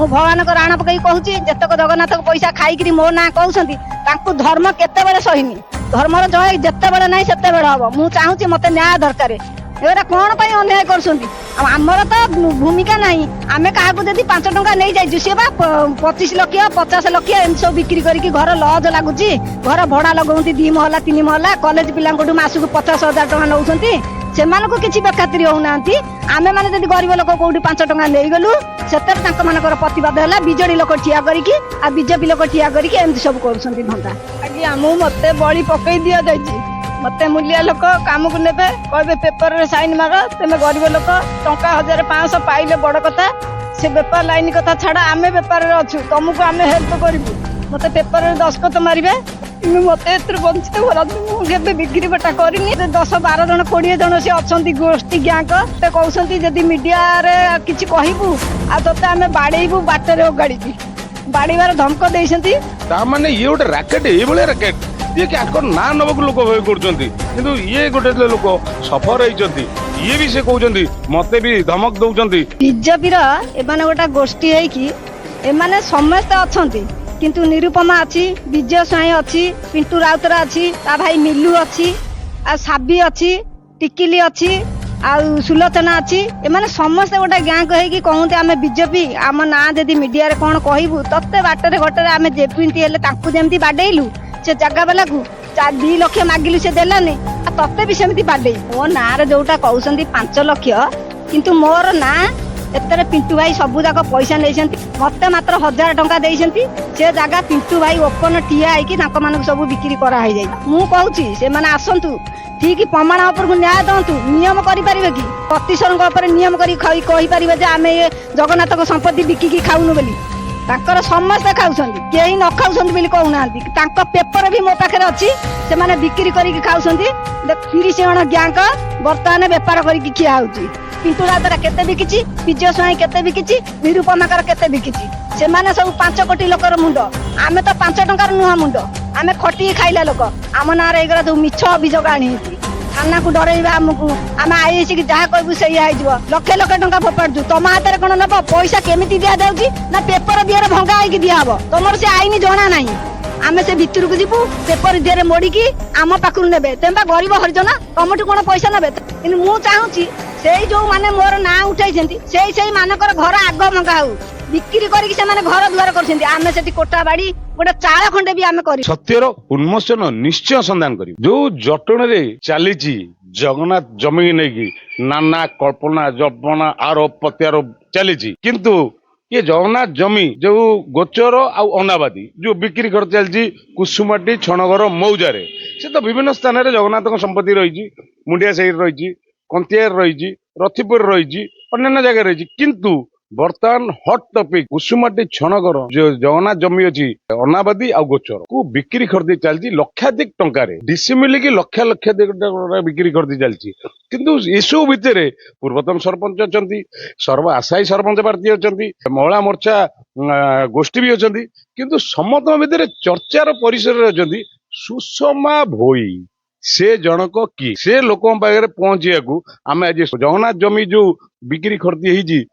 ମୁଁ ଭଗବାନଙ୍କ ରାଣ ପକେଇ କହୁଛି ଯେତେକ ଜଗନ୍ନାଥ ପଇସା ଖାଇକିରି ମୋ ନାଁ କହୁଛନ୍ତି ତାଙ୍କୁ ଧର୍ମ କେତେବେଳେ ସହିନି। ଧର୍ମର ଜୟ ଯେତେବେଳେ ନାହିଁ ସେତେବେଳେ ହବ। ମୁଁ ଚାହୁଁଛି ମତେ ନ୍ୟାୟ ଦରକାର। ଏଗୁଡ଼ା କଣ ପାଇଁ ଅନ୍ୟାୟ କରୁଛନ୍ତି? ଆମର ତ ଭୂମିକା ନାହିଁ। ଆମେ କାହାକୁ ଯଦି 5 ଟଙ୍କା ନେଇ ଯାଇଛୁ ସିଏ ବା 25 ଲକ୍ଷ 50 ଲକ୍ଷ ଏମିତି ସବୁ ବିକ୍ରି କରିକି ଘର ଲଜ ଲାଗୁଛି, ଘର ଭଡା ଲଗାଉଛନ୍ତି 2 ମହଲା 3 ମହଲା, କଲେଜ ପିଲାଙ୍କଠୁ ମାସକୁ 50,000 ଟଙ୍କା ନେଉଛନ୍ତି। ସେମାନଙ୍କୁ କିଛି ବେଖାତିରି ହଉନାହାନ୍ତି। ଆମେ ମାନେ ଯଦି ଗରିବ ଲୋକ କୋଉଠି 5 ଟଙ୍କା ନେଇଗଲୁ ସେଥିରେ ତାଙ୍କ ମାନଙ୍କର ପ୍ରତିବାଦ ହେଲା। ବିଜେଡି ଲୋକ ଠିଆ କରିକି ଆଉ ବିଜେପି ଲୋକ ଠିଆ କରିକି ଏମିତି ସବୁ କରୁଛନ୍ତି ଧନ୍ଦା। ଆଜ୍ଞା ମତେ ବଳି ପକେଇ ଦିଆଯାଇଛି। ମତେ ମୂଲିଆ ଲୋକ କାମକୁ ନେବେ, କହିବେ ପେପରରେ ସାଇନ ମାର, ତମେ ଗରିବ ଲୋକ ଟଙ୍କା 1,500 ପାଇଲେ ବଡ କଥା। ସେ ବେପାର ଲାଇନ କଥା ଛାଡା, ଆମେ ବେପାରରେ ଅଛୁ, ତମକୁ ଆମେ ହେଲ୍ପ କରିବୁ। ମତେ ପେପରରେ ଦସ୍ତଖତ ମାରିବେ, ମତେ ଏଥିରୁ ବଞ୍ଚିତ କରନ୍ତୁ। ମୁଁ କେବେ ବିକ୍ରି ବଟା କରିନି। 10-12 ଜଣ 20 ଜଣ ସେ ଅଛନ୍ତି ଗୋଷ୍ଠୀ ଗ୍ୟାଙ୍ଗ। ସେ କହୁଛନ୍ତି ଯଦି ମିଡିଆରେ କିଛି କହିବୁ ଆଉ ତତେ ଆମେ ବାଡେଇବୁ, ବାଟରେ ଓଗାଡ଼ିକି ବାଡେଇବାର ଧମକ ଦେଇଛନ୍ତି। ତା ମାନେ ଇଏ ଗୋଟେ ରାକେଟ, ଏଇଭଳିଆ ରାକେଟ ଯିଏ କି ଆଙ୍କର ନାଁ ନବାକୁ ଲୋକ ଭୟ କରୁଛନ୍ତି, କିନ୍ତୁ ଇଏ ଗୋଟେ ଲୋକ ସଫର ହେଇଛନ୍ତି। ଇଏ ବି ସେ କହୁଛନ୍ତି ମତେ ବି ଧମକ ଦଉଛନ୍ତି। ବିଜେପିର ଏମାନେ ଗୋଟେ ଗୋଷ୍ଠୀ ହେଇକି ଏମାନେ ସମସ୍ତେ ଅଛନ୍ତି, କିନ୍ତୁ ନିରୁପମା ଅଛି, ବିଜୟ ସ୍ୱାଇଁ ଅଛି, ପିଣ୍ଟୁ ରାଉତରା ଅଛି, ତା ଭାଇ ମିଲୁ ଅଛି, ଆଉ ସାବି ଅଛି, ଟିକିଲି ଅଛି, ଆଉ ସୁଲୋଚନା ଅଛି। ଏମାନେ ସମସ୍ତେ ଗୋଟେ ଗ୍ୟାଙ୍ଗ ହେଇକି କହନ୍ତି ଆମେ ବିଜେପି। ଆମ ନାଁ ଯଦି ମିଡିଆରେ କଣ କହିବୁ ତତେ ବାଟରେ ଘଟରେ ଆମେ ଯେମିତି ହେଲେ ତାଙ୍କୁ ଯେମିତି ବାଡେଇଲୁ ସେ ଜାଗା ବାଲାକୁ 2 ଲକ୍ଷ ମାଗିଲୁ ସେ ଦେଲାନି, ଆଉ ତତେ ବି ସେମିତି ବାଡେଇ। ମୋ ନାଁରେ ଯୋଉଟା କହୁଛନ୍ତି 5 ଲକ୍ଷ, କିନ୍ତୁ ମୋର ନାଁ ଏତରେ ପିଣ୍ଟୁ ଭାଇ ସବୁ ଯାକ ପଇସା ନେଇଛନ୍ତି। ମତେ ମାତ୍ର 1,000 ଟଙ୍କା ଦେଇଛନ୍ତି। ସେ ଜାଗା ପିଣ୍ଟୁ ଭାଇ ଓପନ ଠିଆ ହେଇକି ତାଙ୍କ ମାନଙ୍କୁ ସବୁ ବିକ୍ରି କରାହେଇଯାଇଛି। ମୁଁ କହୁଛି ସେମାନେ ଆସନ୍ତୁ, ଠିକ ପ୍ରମାଣ ଉପରକୁ ନ୍ୟାୟ ଦିଅନ୍ତୁ। ନିୟମ କରିପାରିବେ କି? ପ୍ରତିଶୋଧଙ୍କ ଉପରେ ନିୟମ କରି କହିପାରିବେ ଯେ ଆମେ ଏ ଜଗନ୍ନାଥଙ୍କ ସମ୍ପତ୍ତି ବିକିକି ଖାଉନୁ ବୋଲି? ତାଙ୍କର ସମସ୍ତେ ଖାଉଛନ୍ତି, କେହି ନ ଖାଉଛନ୍ତି ବୋଲି କହୁନାହାନ୍ତି। ତାଙ୍କ ପେପର ବି ମୋ ପାଖରେ ଅଛି, ସେମାନେ ବିକ୍ରି କରିକି ଖାଉଛନ୍ତି। 30 ଜଣ ଗ୍ୟାଙ୍ଗ ବର୍ତ୍ତମାନ ବେପାର କରିକି ଖିଆ ହଉଛି। ପିଣ୍ଟୁ ରାଉତରା କେତେ ବିକିଛି, ବିଜୟ ସ୍ୱାଇଁ କେତେ ବିକିଛି, ନିରୁପମାକାର କେତେ ବିକିଛି। ସେମାନେ ସବୁ 5 କୋଟି ଲୋକର ମୁଣ୍ଡ। ଆମେ ତ 5 ଟଙ୍କାର ନୁହଁ ମୁଣ୍ଡ, ଆମେ ଖଟିକି ଖାଇଲା ଲୋକ। ଆମ ନାଁରେ ଏଇଗୁରା ଯୋଉ ମିଛ ଅଭିଯୋଗ ଆଣିଛି, ଥାନାକୁ ଡରେଇବା ଆମକୁ। ଆମେ ଆଇସି କି ଯାହା କହିବୁ ସେଇଆ ହେଇଯିବ। ଲକ୍ଷ ଲକ୍ଷ ଟଙ୍କା ଫୋପାଡୁଛୁ, ତମ ହାତରେ କଣ ନବ? ପଇସା କେମିତି ଦିଆଯାଉଛି ନା ପେପର ଦିହରେ ଭଙ୍ଗା ହେଇକି ଦିଆହବ? ତମର ସେ ଆଇନ ଜଣା ନାହିଁ। ଆମେ ସେ ଭିତରକୁ ଯିବୁ, ପେପର ଦିହରେ ମୋଡିକି ଆମ ପାଖରୁ ନେବେ। ତେମେ ବା ଗରିବ ହରିଜନ, ତମଠୁ କଣ ପଇସା ନେବେ? କିନ୍ତୁ ମୁଁ ଚାହୁଁଛି ସେଇ ଯୋଉ ମାନେ ମୋର ନାଁ ଉଠେଇଛନ୍ତି ସେଇ ମାନଙ୍କର ଘର ଆଗ ଭଙ୍ଗା ହଉ। ବିକ୍ରି କରିକି ସେମାନେ ଘର ଦୁଆର କରୁଛନ୍ତି। ଆମେ ସେଠି କୋଟା ବାଡି ଗୋଟେ ଚାଳ ଖଣ୍ଡେ ବି ଆମେ କରି ସତ୍ୟର ଉନ୍ମୋଚନ ନିଶ୍ଚୟ ସନ୍ଧାନ କରିବୁ। ଯୋଉ ଜଟଣରେ ଚାଲିଛି ଜଗନ୍ନାଥ ଜମିକି ନେଇକି ନାନା କଳ୍ପନା ଜଳ୍ପନା ଆରୋପ ପ୍ରତ୍ୟାରୋପ ଚାଲିଛି, କିନ୍ତୁ ये जगन्नाथ जमी जो गोचर आउ अनाबादी जो बिक्री कर चलती कुसुमाटी छणगर मौजारे से तो विभिन्न स्थान में जगन्नाथ संपत्ति रही, मुंडिया साइड रही, कंतियार रही, रथिपुर रही, अन्य जगह रही, किंतु बर्तमान हट टपिक कुसुमाटी छणगर जो जगन्नाथ जमी अच्छी अनाबादी आ गोचर को बिक्री करती चलती लक्षाधिक टंकार डिसिमिल की लक्ष लक्षाधिक बिक्री करती चलती, किंतु एसबू भितर पूर्वतन सरपंच अच्छा, सर्व आशायी सरपंच प्रार्थी अच्छा, महिला मोर्चा गोष्ठी भी अच्छा, किंतु समस्त भितर चर्चार परिसर अच्छा सुषमा भोई से जनक किए से लोक पाखे पहुंचा को आम आज जगन्नाथ जमी जो बिक्री करती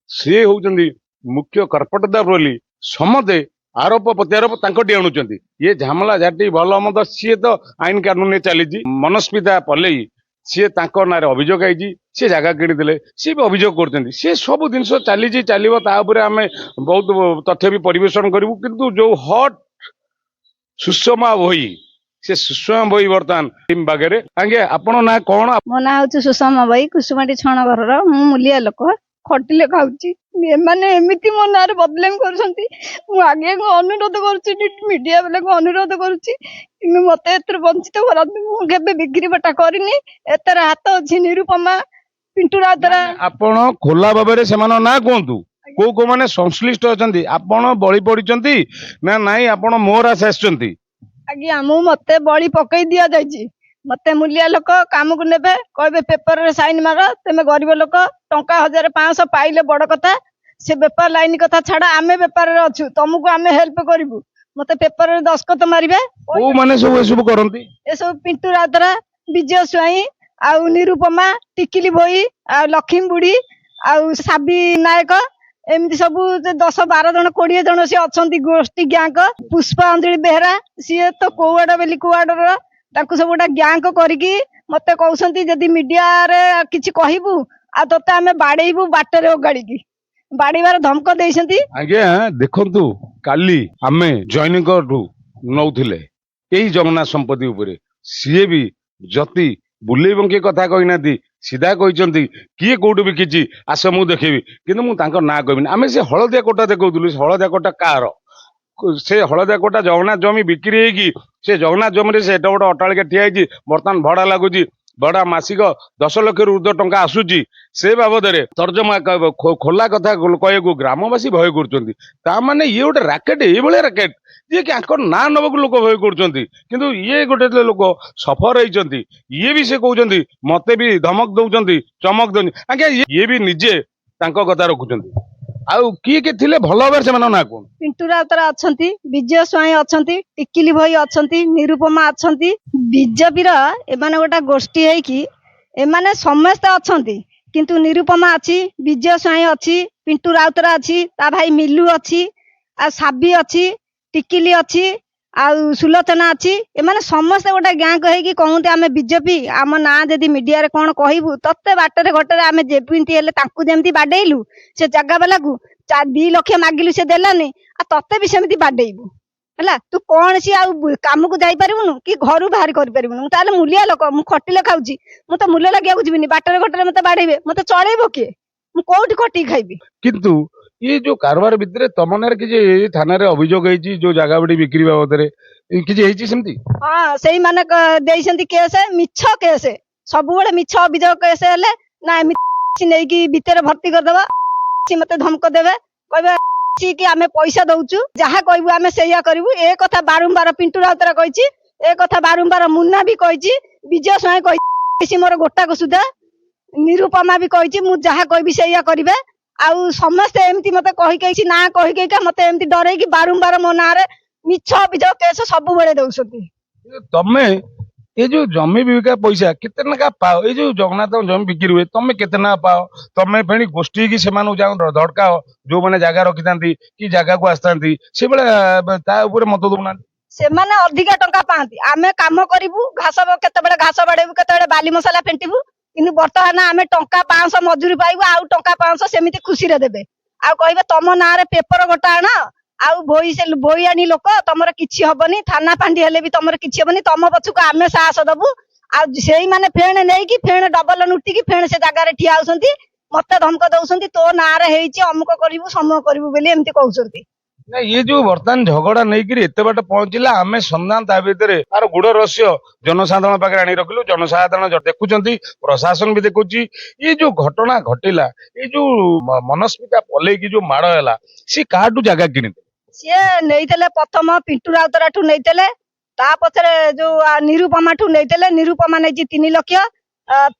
सी होती मुख्य कर्पटदार बोली समते आरोप प्रत्यारोप आणुंट। ये झामला झाटी भल मत सी तो आईन कानून चली मनस्मिता पलई सी ना अभियोग आई सी जगह किणी सी भी अभियोग कर सब जिन चली चलो आम बहुत तथ्य भी परिवेशन करूँ, किंतु जो हट सुषमा भोई से सुषमा भोई बर्तमान टीम बागे आगे आपण ना कौन? मो ना हूँ सुषमा भोई, कुसुमाटी छण घर मु मुलिया लोक खटिले खाऊची। एमाने एमिति मो नारे बदनाम करछंती। मु आगे अनुरोध करूची, मीडिया वाला को अनुरोध करूची कि मते एतर वंचित करंतु। मु केबे बिक्री बटा करिनी, एतर हाथ अछि निरुपमा पिंटू राउतरा। आपण खोला बाबरे सेमान ना कहंतु को को माने संश्लिष्ट अछंती, आपण बळी पडिचंती ना नाही, आपण मोर आसचंती? आज्ञा मु मते बळी पकई दिया जायची। मते मुलिया लोक काम को नेबे, कहबे पेपर रे साइन मार, तमे गरीब लोक टंका 1,500 पाइले बड़ कथा। से बेपार लाइन कथा छाड़ा, आमे बेपार रे अछु, तुमको आमे हेल्प करिवु। मते पेपर रे दस्खत मारिबे। ओ माने सब करंती ए सब पिंटू राउतरा, विजय स्वाई, आउ निरुपमा, टिकिली भोई, आ लक्ष्मी बुढ़ी, आउ साबी नायक, ଏମିତି ସବୁ 10-12 ଜଣ 20 ଜଣ ସିଏ ଅଛନ୍ତି ଗୋଷ୍ଠୀ ଗ୍ୟାଙ୍ଗ। ପୁଷ୍ପାଞ୍ଜଳି ବେହେରା ସିଏ ତ କୋଉଆଡ ବେଲି କୋଉଆଡର ତାଙ୍କୁ ସବୁ ଗୋଟେ ଗ୍ୟାଙ୍ଗ କରିକି ମତେ କହୁଛନ୍ତି ଯଦି ମିଡିଆରେ କିଛି କହିବୁ ଆଉ ତତେ ଆମେ ବାଡେଇବୁ ବାଟରେ ଓଗାଳିକି ବାଡେଇବାର ଧମକ ଦେଇଛନ୍ତି। ଆଜ୍ଞା ଦେଖନ୍ତୁ କାଲି ଆମେ ଜୈନିକଠୁ ନଉଥିଲେ ଏଇ ଜଗନ୍ନାଥ ସମ୍ପତ୍ତି ଉପରେ ସିଏ ବି ଯଦି ବୁଲେଇ ବଙ୍କେଇ କଥା କହିନାହାନ୍ତି ସିଧା କହିଛନ୍ତି କିଏ କୋଉଠି ବିକିଛି ଆସ ମୁଁ ଦେଖେଇବି କିନ୍ତୁ ମୁଁ ତାଙ୍କ ନାଁ କହିବିନି। ଆମେ ସେ ହଳଦିଆ କୋଟା ଦେଖଉଥିଲୁ ସେ ହଳଦିଆ କୋଟା କାହାର ସେ ହଳଦିଆ କୋଟା ଜଗନ୍ନାଥ ଜମି ବିକ୍ରି ହେଇକି ସେ ଜଗନ୍ନାଥ ଜମିରେ ସେ ଏଟା ଗୋଟେ ଅଟ୍ଟାଳିକା ଠିଆ ହେଇଛି ବର୍ତ୍ତମାନ ଭଡା ଲାଗୁଛି ଭଡା ମାସିକ 10 ଲକ୍ଷରୁ ଉର୍ଦ୍ଧ୍ୱ ଟଙ୍କା ଆସୁଛି ସେ ବାବଦରେ ତର୍ଜମା ଖୋଲା କଥା କହିବାକୁ ଗ୍ରାମବାସୀ ଭୟ କରୁଛନ୍ତି। ତା ମାନେ ଇଏ ଗୋଟେ ରାକେଟ ଏଇଭଳିଆ ରାକେଟ ଯିଏ କି ଆଙ୍କ ନାଁ ନବାକୁ ଲୋକ ଭୟ କରୁଛନ୍ତି କିନ୍ତୁ ଇଏ ଗୋଟେ ଲୋକ ସଫର ହେଇଛନ୍ତି ଇଏ ବି ସେ କହୁଛନ୍ତି ମତେ ବି ଧମକ ଦଉଛନ୍ତି ଚମକ ଦଉଛନ୍ତି ଆଜ୍ଞା ଇଏ ବି ନିଜେ ତାଙ୍କ କଥା ରଖୁଛନ୍ତି। ଆଉ କିଏ କିଏ ଥିଲେ ଭଲ ଭାବରେ ସେମାନଙ୍କ ନାଁ କୁହନ୍ତୁ। ପିଣ୍ଟୁ ରାଉତରା ଅଛନ୍ତି, ବିଜୟ ସ୍ୱାଇଁ ଅଛନ୍ତି, ଟିକିଲି ଭୋଇ ଅଛନ୍ତି, ନିରୁପମା ଅଛନ୍ତି। ବିଜେପିର ଏମାନେ ଗୋଟେ ଗୋଷ୍ଠୀ ହେଇକି ଏମାନେ ସମସ୍ତେ ଅଛନ୍ତି କିନ୍ତୁ ନିରୁପମା ଅଛି, ବିଜୟ ସ୍ୱାଇଁ ଅଛି, ପିଣ୍ଟୁ ରାଉତରା ଅଛି, ତା ଭାଇ ମିଲୁ ଅଛି, ଆଉ ସାବି ଅଛି, ଟିକିଲି ଅଛି, ଆଉ ସୁଲୋଚନା ଅଛି। ଏମାନେ ସମସ୍ତେ ଗୋଟେ ଗ୍ୟାଙ୍ଗ ହେଇକି କହନ୍ତି ଆମେ ବିଜେପି ଆମ ନାଁ ଯଦି ମିଡିଆରେ କଣ କହିବୁ ତତେ ବାଟରେ ଘଟରେ ଆମେ ଯେମିତି ହେଲେ ତାଙ୍କୁ ଯେମିତି ବାଡେଇଲୁ ସେ ଜାଗା ବାଲାକୁ 2 ଲକ୍ଷ ମାଗିଲୁ ସେ ଦେଲାନି ଆଉ ତତେ ବି ସେମିତି ବାଡେଇବୁ ହେଲା। ତୁ କୌଣସି ଆଉ କାମକୁ ଯାଇପାରିବୁନୁ କି ଘରୁ ବାହାରି କରିପାରିବୁନୁ। ମୁଁ ତାହେଲେ ମୂଲିଆ ଲୋକ ମୁଁ ଖଟିଲେ ଖାଉଛି ମୁଁ ତ ମୂଲ୍ୟ ଲାଗିବାକୁ ଯିବିନି ବାଟରେ ଘଟରେ ମତେ ବାଡେଇବେ ମତେ ଚଳେଇବ କିଏ ମୁଁ କୋଉଠି ଖଟିକି ଖାଇବି। କିନ୍ତୁ ये जो कारबार भितर तम नारे किसी थाना अभियोग होती जो जगह बाड़ी बिक्री बाबद किसी सेमती ହଁ ସେଇମାନେ ଦେଇଛନ୍ତି କେସ୍ ମିଛ କେସ୍ ସବୁବେଳେ ମିଛ ଅଭିଯୋଗ କେସ୍ ହେଲେ ନା ଏମିତି ନେଇକି ଭିତରେ ଭର୍ତ୍ତି କରିଦବା ମତେ ଧମକ ଦେବେ କହିବେ କି ଆମେ ପଇସା ଦଉଛୁ ଯାହା କହିବୁ ଆମେ ସେଇଆ କରିବୁ। ଏ କଥା ବାରମ୍ବାର ପିଣ୍ଟୁ ରାଉତରା କହିଛି, ଏ କଥା ବାରମ୍ବାର ମୁନା ବି କହିଛି, ବିଜୟ ସ୍ୱାଇଁ କହିଛି ମୋର ଗୋଟାକ ସୁଧା, ନିରୁପମା ବି କହିଛି ମୁଁ ଯାହା କହିବି ସେଇଆ କରିବେ। ଆଉ ସମସ୍ତେ ଏମିତି ମତେ କହିକି ନା କହିକା ମତେ ଏମିତି ଡରେଇକି ବାରମ୍ବାର ମୋ ନାଁରେ ମିଛ ଅଭିଯୋଗ କେସ୍ ସବୁବେଳେ ଦଉଛନ୍ତି। तमे ये जो जमी बिका पैसा केते ना पाओ ये जो जगन्नाथ जमी बिक्री हुए तमे केते ना पाओ तमे फेणी गोष्ठी की सेमानु जाओ धड़काओ जो माने जगह रखी कि जगह को आसता से ता मत दौना ସେମାନେ ଅଧିକା ଟଙ୍କା ପାଆନ୍ତି ଆମେ କାମ କରିବୁ ଘାସ କେତେବେଳେ ଘାସ ବାଡେଇବୁ କେତେବେଳେ ବାଲି ମସଲା ଫେଣ୍ଟିବୁ କିନ୍ତୁ ବର୍ତ୍ତମାନ ଆମେ ଟଙ୍କା 500 ମଜୁରୀ ପାଇବୁ ଆଉ ଟଙ୍କା 500 ସେମିତି ଖୁସିରେ ଦେବେ ଆଉ କହିବେ ତମ ନାଁରେ ପେପର ଗୋଟା ଆଣ ଆଉ ଭୋଇ ଆଣି ଲୋକ ତମର କିଛି ହବନି ଥାନା ଫାଣ୍ଡି ହେଲେ ବି ତମର କିଛି ହବନି ତମ ପଛକୁ ଆମେ ସାହସ ଦବୁ। ଆଉ ସେଇମାନେ ଫେଣେ ନେଇକି ଫେଣେ ଡବଲ ନୁଟିକି ଫେଣେ ସେ ଜାଗାରେ ଠିଆ ହଉଛନ୍ତି ମତେ ଧମକ ଦଉଛନ୍ତି ତୋ ନାଁରେ ହେଇଛି ଅମୁକ କରିବୁ ସମୂହ କରିବୁ ବୋଲି ଏମିତି କହୁଛନ୍ତି। ना ये जो बर्तमान झगड़ा नहीं एत बाट पहुंचला आम संधान ता भर तार गुड़ रहस्य जनसाधारण पाखे आनी रखिलु जनसाधारण देखुं प्रशासन भी देखुच ये जो घटना घटिला ये जो मनस्मिता पलई की जो माड़ है सी काटू जगह कि ସିଏ ନେଇଥିଲେ ପ୍ରଥମ ପିଣ୍ଟୁ ରାଉତରାଠୁ ନେଇଥିଲେ ତା ପଛରେ ଯୋଉ ନିରୁପମା ଠୁ ନେଇଥିଲେ ନିରୁପମା ନେଇଛି 3 ଲକ୍ଷ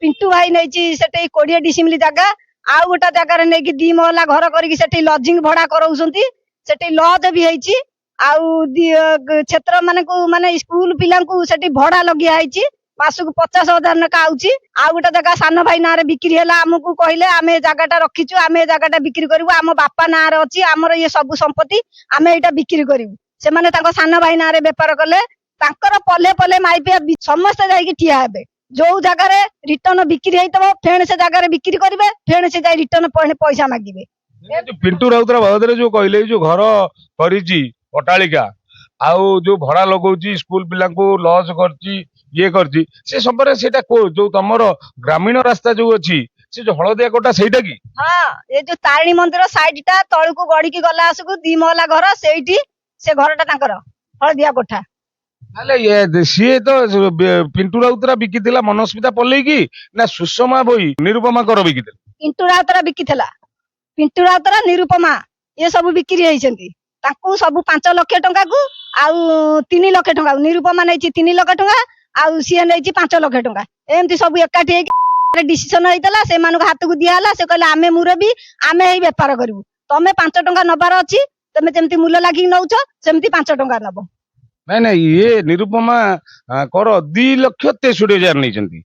ପିଣ୍ଟୁ ଭାଇ ନେଇଛି ସେଠି 20 ଡିସିମିଲି ଜାଗା ଆଉ ଗୋଟେ ଜାଗାରେ ନେଇକି 2 ମହଲା ଘର କରିକି ସେଠି ଲଜିଂ ଭଡା କରାଉଛନ୍ତି ସେଠି ଲଜ ବି ହେଇଛି ଆଉ କ୍ଷେତ୍ର ମାନଙ୍କୁ ମାନେ ସ୍କୁଲ ପିଲାଙ୍କୁ ସେଠି ଭଡା ଲଗିଆ ହେଇଛି ମାସକୁ 50,000 ଲେଖା ଆଉଛି। ଆଉ ଗୋଟେ ଜାଗା ସାନ ଭାଇ ନାଁରେ ବିକ୍ରି ହେଲା ଆମକୁ କହିଲେ ଆମେ ଏ ଜାଗାଟା ରଖିଛୁ ଆମେ ଏ ଜାଗାଟା ବିକ୍ରି କରିବୁ ଆମ ବାପା ନାଁରେ ଅଛି ଆମର ଇଏ ସବୁ ସମ୍ପତ୍ତି ଆମେ ଏଇଟା ବିକ୍ରି କରିବୁ। ସେମାନେ ତାଙ୍କ ସାନ ଭାଇ ନାଁରେ ବେପାର କଲେ ତାଙ୍କର ପଲେ ପଲେ ମାଇପିଆ ସମସ୍ତେ ଯାଇକି ଠିଆ ହେବେ ଯୋଉ ଜାଗାରେ ରିଟର୍ନ ବିକ୍ରି ହେଇଥିବ ଫେଣେ ସେ ଜାଗାରେ ବିକ୍ରି କରିବେ ଫେଣେ ସେ ଯାଇ ରିଟର୍ନ ପଇସା ମାଗିବେ। पिंटू राउतरा बाबद जो कहले जो घर करिची अटालिका आउ जो भड़ा लगौची स्कूल पिला लॉस करची ये करची से संपर्क सेटा को जो तमरो ग्रामीण रास्ता जो अछि से जो हळदिया कोटा सेटा की हाँ ये जो तारिणी मंदिर साइड टा तळकू गड़ी की गला आसकू 2 महला घर सेठी से घरटा तांकर हळदिया कोठा अले ये सी तो पिंटू राउतरा बिकिथिला मनस्मिता पल्लई की ना सुषमा बोई निरुपमा कर बिकिथिला पिंटू राउतरा बिकिथिला पिंटू राउतरा निरुपमा ये सब बिक्री होइछंती ताकू सब 5 लाख टंका को आउ 3 लाख टंका निरुपमा नेछि 3 लाख टंका आउ सीए नेछि 5 लाख टंका एमती सब एकाठी हे डिसिजन होइतला से मानु हाथ को दिया हला से कहले आमे मुरबी आमे एई व्यापार करिवु तमे 5 टंका नबार अछि तमे जेमती मूल्य लागि नउछ सेमती 5 टंका नबो नहीं नहीं ये निरुपमा कर 2,63,000 नहीं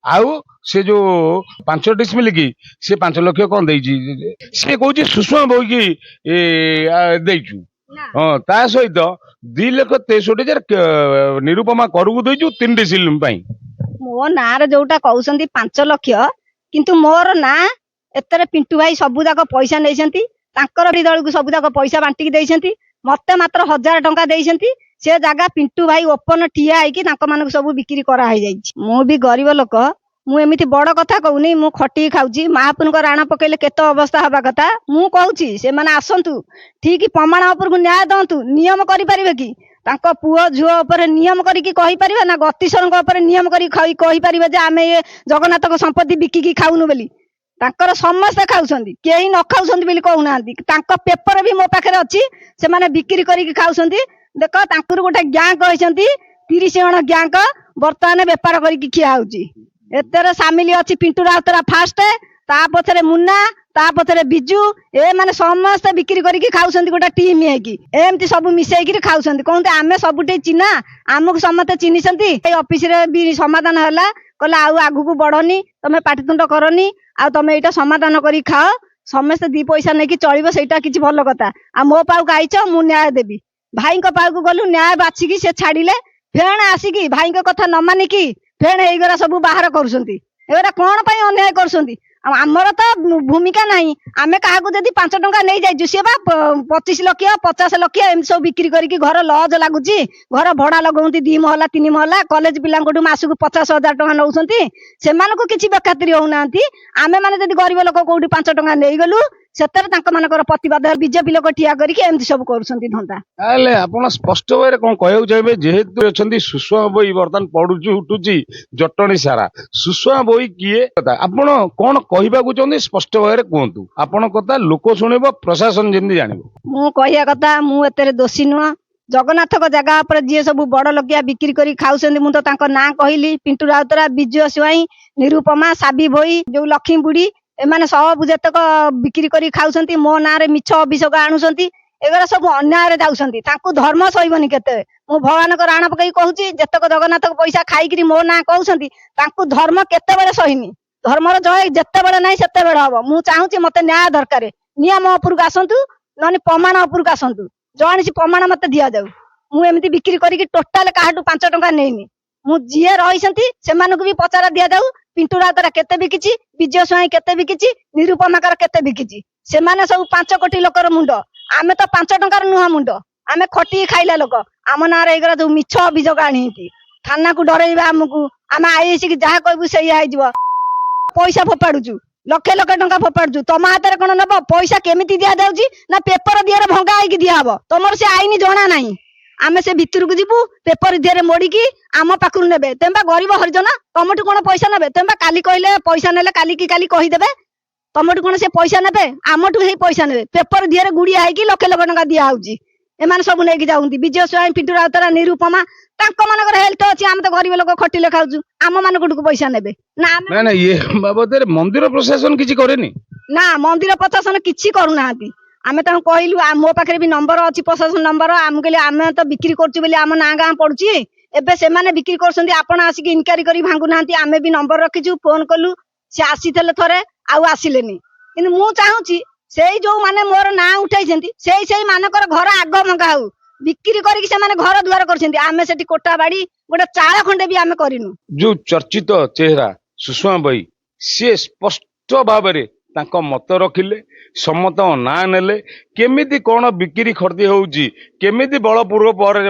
ଆଉ ସେ ଯୋଉ 5 ଡିସମିଲ କି ସେ 5 ଲକ୍ଷ କଣ ଦେଇଛି ସେ କହୁଛି ସୁଷମା ବୋଇକି ଦେଇଛୁ। ହଁ ତା ସହିତ 2,63,000 ନିରୁପମା କରକୁ ଦେଇଛୁ 3 ଡିସିମିଲ ପାଇଁ। ମୋ ନାଁରେ ଯୋଉଟା କହୁଛନ୍ତି 5 ଲକ୍ଷ, କିନ୍ତୁ ମୋର ନାଁ ଏତରେ ପିଣ୍ଟୁ ଭାଇ ସବୁ ଯାକ ପଇସା ନେଇଛନ୍ତି। ତାଙ୍କର ବି ଦଳକୁ ସବୁ ଯାକ ପଇସା ବାଣ୍ଟିକି ଦେଇଛନ୍ତି। ମତେ ମାତ୍ର 1,000 ଟଙ୍କା ଦେଇଛନ୍ତି। ସେ ଜାଗା ପିଣ୍ଟୁ ଭାଇ ଓପନ ଠିଆ ହେଇକି ତାଙ୍କ ମାନଙ୍କୁ ସବୁ ବିକ୍ରି କରାହେଇଯାଇଛି। ମୁଁ ବି ଗରିବ ଲୋକ, ମୁଁ ଏମିତି ବଡ କଥା କହୁନି, ମୁଁ ଖଟିକି ଖାଉଛି। ମହାପୁରୁଙ୍କ ରାଣ ପକେଇଲେ କେତେ ଅବସ୍ଥା ହବା କଥା ମୁଁ କହୁଛି। ସେମାନେ ଆସନ୍ତୁ, ଠିକ ପ୍ରମାଣ ଉପରକୁ ନ୍ୟାୟ ଦଅନ୍ତୁ। ନିୟମ କରିପାରିବେ କି? ତାଙ୍କ ପୁଅ ଝିଅ ଉପରେ ନିୟମ କରିକି କହିପାରିବେ ନା ଗତିଶ୍ୱରଙ୍କ ଉପରେ ନିୟମ କରିକି କହିପାରିବେ ଯେ ଆମେ ଏ ଜଗନ୍ନାଥଙ୍କ ସମ୍ପତ୍ତି ବିକିକି ଖାଉନୁ ବୋଲି? ତାଙ୍କର ସମସ୍ତେ ଖାଉଛନ୍ତି, କେହି ନ ଖାଉଛନ୍ତି ବୋଲି କହୁନାହାନ୍ତି। ତାଙ୍କ ପେପର ବି ମୋ ପାଖରେ ଅଛି, ସେମାନେ ବିକ୍ରି କରିକି ଖାଉଛନ୍ତି। ଦେଖ, ତାଙ୍କର ଗୋଟେ ଗ୍ୟାଙ୍ଗ କହିଛନ୍ତି, 30 ଜଣ ଗ୍ୟାଙ୍ଗ ବର୍ତ୍ତମାନ ବେପାର କରିକି ଖିଆ ହଉଛି। ଏଥିରେ ସାମିଲ ଅଛି ପିଣ୍ଟୁ ରାଉତରା ଫାଷ୍ଟ, ତା ପଛରେ ମୁନା, ତା ପଛରେ ବିଜୁ। ଏମାନେ ସମସ୍ତେ ବିକ୍ରି କରିକି ଖାଉଛନ୍ତି ଗୋଟେ ଟିମ୍ ହେଇକି। ଏମିତି ସବୁ ମିଶେଇକିରି ଖାଉଛନ୍ତି। କହନ୍ତି ଆମେ ସବୁଠି ଚିହ୍ନା, ଆମକୁ ସମସ୍ତେ ଚିହ୍ନିଛନ୍ତି। ଏଇ ଅଫିସରେ ବି ସମାଧାନ ହେଲା, କହିଲେ ଆଉ ଆଗକୁ ବଢନି, ତମେ ପାଟିତୁଣ୍ଡ କରନି, ଆଉ ତମେ ଏଇଟା ସମାଧାନ କରି ଖାଅ, ସମସ୍ତେ 2 ପଇସା ନେଇକି ଚଳିବ, ସେଇଟା କିଛି ଭଲ କଥା। ଆଉ ମୋ ପାଖକୁ ଆଇଛ, ମୁଁ ନ୍ୟାୟ ଦେବି। ଭାଇଙ୍କ ପାଖକୁ ଗଲୁ, ନ୍ୟାୟ ବାଛିକି ସେ ଛାଡିଲେ। ଫେଣ ଆସିକି ଭାଇଙ୍କ କଥା ନ ମାନିକି ଫେଣ ଏଇଗୁରା ସବୁ ବାହାର କରୁଛନ୍ତି। ଏଗୁରା କଣ ପାଇଁ ଅନ୍ୟାୟ କରୁଛନ୍ତି? ଆଉ ଆମର ତ ଭୂମିକା ନାହିଁ। ଆମେ କାହାକୁ ଯଦି 5 ଟଙ୍କା ନେଇ ଯାଇଛୁ, ସିଏ ବା 25 ଲକ୍ଷ 50 ଲକ୍ଷ ଏମିତି ସବୁ ବିକ୍ରି କରିକି ଘର ଲଜ ଲାଗୁଛି, ଘର ଭଡା ଲଗାଉନ୍ତି 2 ମହଲା 3 ମହଲା, କଲେଜ ପିଲାଙ୍କଠୁ ମାସକୁ 50,000 ଟଙ୍କା ନଉଛନ୍ତି। ସେମାନଙ୍କୁ କିଛି ବେଖାତିରି ହଉନାହାନ୍ତି। ଆମେ ମାନେ ଯଦି ଗରିବ ଲୋକ କୋଉଠି 5 ଟଙ୍କା ନେଇଗଲୁ, ସେଥିରେ ତାଙ୍କ ମାନଙ୍କର ପ୍ରତିବାଦ ବିଜେପି ଲୋକ ଠିଆ କରିକି ଏମିତି ସବୁ କରୁଛନ୍ତି ଧନ୍ଦା। ତାହେଲେ ଆପଣ ସ୍ପଷ୍ଟ ଭାବରେ କଣ କହିବାକୁ ଚାହିଁବେ? ଯେହେତୁ ଅଛନ୍ତି ସୁଷମା ବୋଇ ବର୍ତ୍ତମାନ ପଡୁଛି ଉଠୁଛି ଜଟଣୀ ସାରା, ସୁଷମା ବୋଇ କିଏ ଆପଣ କଣ କହିବାକୁ ଚାହୁଁଛନ୍ତି ସ୍ପଷ୍ଟ ଭାବରେ କୁହନ୍ତୁ। ଆପଣଙ୍କ କଥା ଲୋକ ଶୁଣିବ, ପ୍ରଶାସନ ଯେମିତି ଜାଣିବ। ମୁଁ କହିବା କଥା, ମୁଁ ଏଥିରେ ଦୋଷୀ ନୁହଁ। ଜଗନ୍ନାଥଙ୍କ ଜାଗା ଉପରେ ଯିଏ ସବୁ ବଡ ଲୋକିଆ ବିକ୍ରି କରି ଖାଉଛନ୍ତି, ମୁଁ ତ ତାଙ୍କ ନାଁ କହିଲି, ପିଣ୍ଟୁ ରାଉତରା, ବିଜୟ ସ୍ୱାଇଁ, ନିରୁପମା, ସାବି ଭୋଇ, ଯୋଉ ଲକ୍ଷ୍ମୀ ବୁଢୀ, ଏମାନେ ସବୁ ଯେତେକ ବିକ୍ରି କରି ଖାଉଛନ୍ତି, ମୋ ନାଁରେ ମିଛ ଅଭିଯୋଗ ଆଣୁଛନ୍ତି। ଏଗୁରା ସବୁ ଅନ୍ୟାୟରେ ଯାଉଛନ୍ତି। ତାଙ୍କୁ ଧର୍ମ ସହିବନି କେତେ। ମୁଁ ଭଗବାନଙ୍କ ରାଣ ପକେଇ କହୁଛି, ଯେତେକ ଜଗନ୍ନାଥଙ୍କ ପଇସା ଖାଇକିରି ମୋ ନାଁ କହୁଛନ୍ତି, ତାଙ୍କୁ ଧର୍ମ କେତେବେଳେ ସହିନି। ଧର୍ମର ଜୟ ଯେତେବେଳେ ନାହିଁ ସେତେବେଳେ ହବ। ମୁଁ ଚାହୁଁଛି ମତେ ନ୍ୟାୟ ଦରକାର। ନିୟମ ଉପରକୁ ଆସନ୍ତୁ, ନହେଲେ ପ୍ରମାଣ ଉପରକୁ ଆସନ୍ତୁ। ଜଣସି ପ୍ରମାଣ ମତେ ଦିଆଯାଉ। ମୁଁ ଏମିତି ବିକ୍ରି କରିକି ଟୋଟାଲ କାହାଠୁ 5 ଟଙ୍କା ନେଇନି। ମୁଁ ଯିଏ ରହିଛନ୍ତି ସେମାନଙ୍କୁ ବି ପଚାରା ଦିଆଯାଉ। ପିଣ୍ଟୁ ରାଉତରା କେତେ ବିକିଛି, ବିଜୟ ସ୍ୱାଇଁ କେତେ ବିକିଛି, ନିରୁପମାକାର କେତେ ବିକିଛି। ସେମାନେ ସବୁ 5 କୋଟି ଲୋକର ମୁଣ୍ଡ। ଆମେ ତ 5 ଟଙ୍କାର ନୁହଁ ମୁଣ୍ଡ। ଆମେ ଖଟିକି ଖାଇଲା ଲୋକ। ଆମ ନାଁରେ ଏଗୁରା ଯୋଉ ମିଛ ଅଭିଯୋଗ ଆଣିଛନ୍ତି, ଥାନାକୁ ଡରେଇବା ଆମକୁ, ଆମେ ଆଇସି କି ଯାହା କହିବୁ ସେଇଆ ହେଇଯିବ। ପଇସା ଫୋପାଡୁଛୁ, ଲକ୍ଷ ଲକ୍ଷ ଟଙ୍କା ଫୋପାଡୁଛୁ, ତମ ହାତରେ କଣ ନବ? ପଇସା କେମିତି ଦିଆଯାଉଛି ନା ପେପର ଦିହରେ ଭଙ୍ଗା ହେଇକି ଦିଆହବ? ତମର ସେ ଆଇନ ଜଣା ନାହିଁ। ଆମେ ସେ ଭିତରକୁ ଯିବୁ, ପେପର ଦିହରେ ମୋଡିକି ଆମ ପାଖରୁ ନେବେ। ତେମେ ବା ଗରିବ ହରିଜନ, ତମଠୁ କଣ ପଇସା ନେବେ? ତେମେ ବା କାଲି କହିଲେ ପଇସା ନେଲେ କାଲି କହିଦେବେ। ତମଠୁ କଣ ସେ ପଇସା ନେବେ? ଆମଠୁ ସେଇ ପଇସା ନେବେ। ପେପର ଦିହରେ ଗୁଡିଆ ହେଇକି ଲକ୍ଷ ଲକ୍ଷ ଟଙ୍କା ଦିଆ ହଉଛି। ଏମାନେ ସବୁ ନେଇକି ଯାଉଛନ୍ତି। ବିଜୟ ସ୍ୱାଇଁ, ପିଣ୍ଟୁ ରାଉତରା, ନିରୁପମା, ତାଙ୍କ ମାନଙ୍କର ହେଲ୍ଥ ଅଛି। ଆମେ ତ ଗରିବ ଲୋକ ଖଟିଲେ ଖାଉଛୁ, ଆମ ମାନଙ୍କଠୁ ପଇସା ନେବେ ନା? ନାଇଁ ନାଇଁ, ଏ ବାବଦରେ ମନ୍ଦିର ପ୍ରଶାସନ କିଛି କରେନି? ନା, ମନ୍ଦିର ପ୍ରଶାସନ କିଛି କରୁନାହାନ୍ତି। ଆମେ ତାଙ୍କୁ କହିଲୁ, ମୋ ପାଖରେ ବି ନମ୍ବର ଅଛି, ପ୍ରଶାସନ ନମ୍ବର। ଆମେ କହିଲି ଆମେ ତ ବିକ୍ରି କରୁଛୁ ବୋଲି ଆମ ନାଁ ଗାଁ ପଡୁଛି। ଏବେ ସେମାନେ ବିକ୍ରି କରୁଛନ୍ତି, ଆପଣ ଆସିକି ଇନକ୍ୱାରି କରି ଭାଙ୍ଗୁନାହାନ୍ତି। ଆମେ ବି ନମ୍ବର ରଖିଛୁ, ଫୋନ କଲୁ, ସେ ଆସିଥିଲେ ଥରେ, ଆଉ ଆସିଲେନି। କିନ୍ତୁ ମୁଁ ଚାହୁଁଛି, ସେଇ ଯୋଉ ମାନେ ମୋର ନାଁ ଉଠେଇଛନ୍ତି, ସେଇ ମାନଙ୍କର ଘର ଆଗ ଭଙ୍ଗା ହଉ। ବିକ୍ରି କରିକି ସେମାନେ ଘର ଦୁଆର କରିଛନ୍ତି। ଆମେ ସେଠି କୋଠା ବାଡି ଗୋଟେ ଚାଳ ଖଣ୍ଡେ ବି ଆମେ କରିନୁ। ଯୋଉ ଚର୍ଚ୍ଚିତ ଚେହେରା ସୁଷମା ବୋଇ, ସିଏ ସ୍ପଷ୍ଟ ଭାବରେ ତାଙ୍କ ମତ ରଖିଲେ, ସମସ୍ତଙ୍କ ନାଁ ନେଲେ, କେମିତି କଣ ବିକ୍ରି ଖର୍ଚ୍ଚ ହଉଛି, କେମିତି ବଳପୂର୍ବ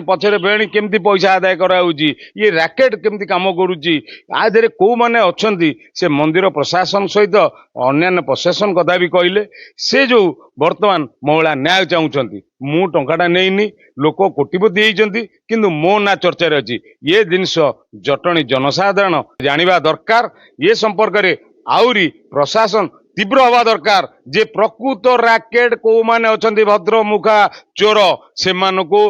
ପଛରେ ବେଣୀ କେମିତି ପଇସା ଆଦାୟ କରାହଉଛି, ଇଏ ରାକେଟ କେମିତି କାମ କରୁଛି, ଆ ଦେହରେ କୋଉମାନେ ଅଛନ୍ତି, ସେ ମନ୍ଦିର ପ୍ରଶାସନ ସହିତ ଅନ୍ୟାନ୍ୟ ପ୍ରଶାସନ କଥା ବି କହିଲେ। ସେ ଯୋଉ ବର୍ତ୍ତମାନ ମହିଳା ନ୍ୟାୟ ଚାହୁଁଛନ୍ତି, ମୁଁ ଟଙ୍କାଟା ନେଇନି, ଲୋକ କୋଟିପତି ହେଇଛନ୍ତି, କିନ୍ତୁ ମୋ ନାଁ ଚର୍ଚ୍ଚାରେ ଅଛି। ଏ ଜିନିଷ ଜଟଣୀ ଜନସାଧାରଣ ଜାଣିବା ଦରକାର। ଏ ସମ୍ପର୍କରେ ଆହୁରି ପ୍ରଶାସନ ତୀବ୍ର ହବା ଦରକାର, ଯେ ପ୍ରକୃତ ରାକେଟ କୋଉମାନେ ଅଛନ୍ତି, ଭଦ୍ରମୁଖା ଚୋର, ସେମାନଙ୍କୁ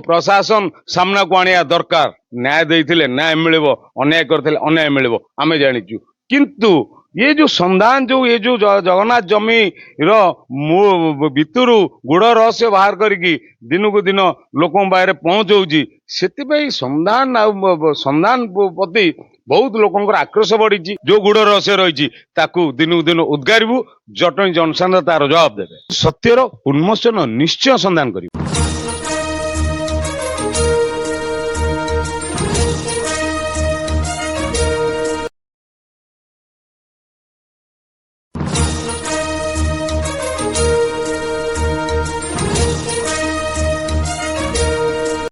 ପ୍ରଶାସନ ସାମ୍ନାକୁ ଆଣିବା ଦରକାର। ନ୍ୟାୟ ଦେଇଥିଲେ ନ୍ୟାୟ ମିଳିବ, ଅନ୍ୟାୟ କରିଥିଲେ ଅନ୍ୟାୟ ମିଳିବ, ଆମେ ଜାଣିଛୁ। କିନ୍ତୁ ये जो संधान जो ये जो जगन्नाथ जमी भितरू गुड़ रहस्य बाहर करिकी दिनकू दिन लोक बाहर पहुंचाऊँगी, संधान संधान प्रति ବହୁତ ଲୋକଙ୍କର ଆକ୍ରୋଶ ବଢିଛି। ଯୋଉ ଗୁଡ ରହସ୍ୟ ରହିଛି ତାକୁ ଦିନକୁ ଦିନ ଉଦ୍ଗାରିବୁ। ଜଟଣୀ ଜନସାଧାରଣ ତାର ଜବାବ ଦେବେ। ସତ୍ୟର ଉନ୍ମୋଚନ ନିଶ୍ଚୟ ସନ୍ଧାନ କରିବୁ।